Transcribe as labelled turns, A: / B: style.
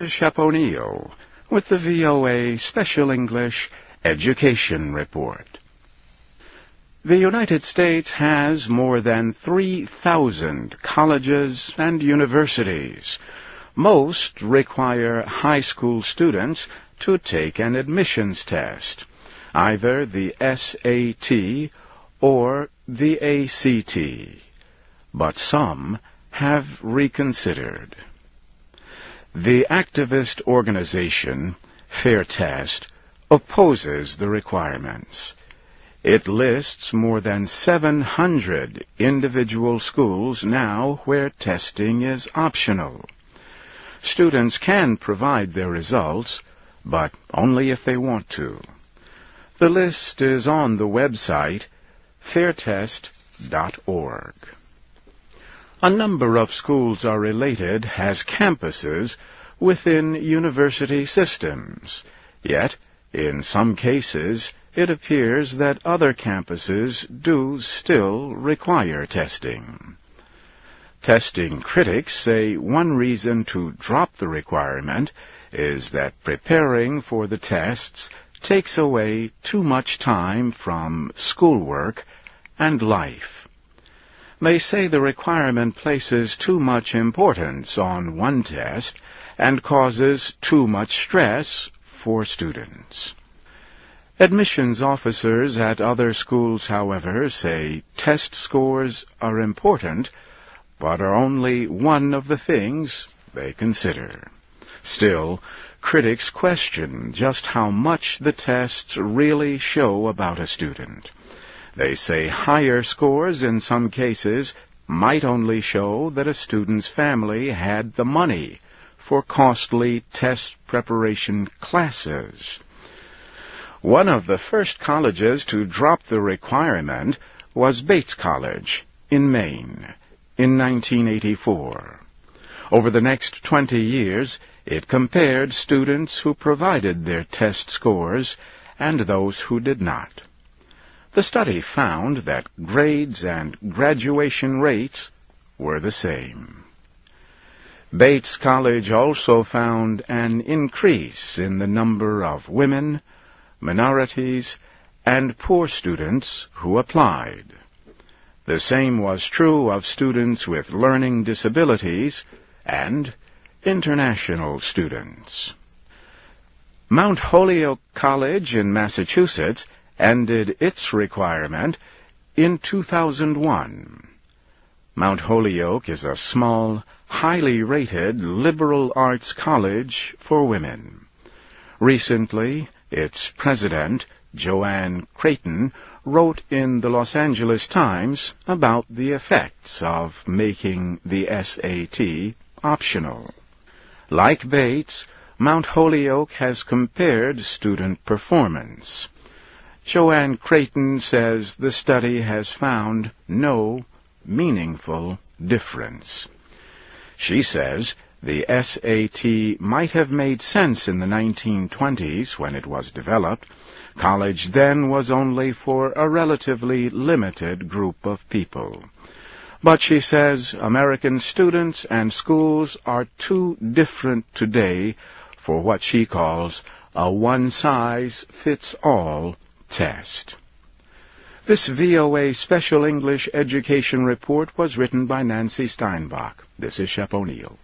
A: Shep O'Neill with the VOA Special English Education Report. The United States has more than 3,000 colleges and universities. Most require high school students to take an admissions test, either the SAT or the ACT. But some have reconsidered. The activist organization, Fair Test, opposes the requirements. It lists more than 700 individual schools now where testing is optional. Students can provide their results, but only if they want to. The list is on the website fairtest.org. A number of schools are related as campuses within university systems, yet in some cases it appears that other campuses do still require testing. Testing critics say one reason to drop the requirement is that preparing for the tests takes away too much time from schoolwork and life. They say the requirement places too much importance on one test and causes too much stress for students. Admissions officers at other schools, however, say test scores are important, but are only one of the things they consider. Still, critics question just how much the tests really show about a student. They say higher scores in some cases might only show that a student's family had the money for costly test preparation classes. One of the first colleges to drop the requirement was Bates College in Maine in 1984. Over the next 20 years, it compared students who provided their test scores and those who did not. The study found that grades and graduation rates were the same. Bates College also found an increase in the number of women, minorities, and poor students who applied. The same was true of students with learning disabilities and international students. Mount Holyoke College in Massachusetts ended its requirement in 2001. Mount Holyoke is a small, highly rated liberal arts college for women. Recently, its president, Joanne Creighton, wrote in the Los Angeles Times about the effects of making the SAT optional. Like Bates, Mount Holyoke has compared student performance. Joanne Creighton says the study has found no meaningful difference. She says the SAT might have made sense in the 1920s when it was developed. College then was only for a relatively limited group of people. But she says American students and schools are too different today for what she calls a one-size-fits-all test. This VOA Special English Education Report was written by Nancy Steinbach. This is Shep O'Neill.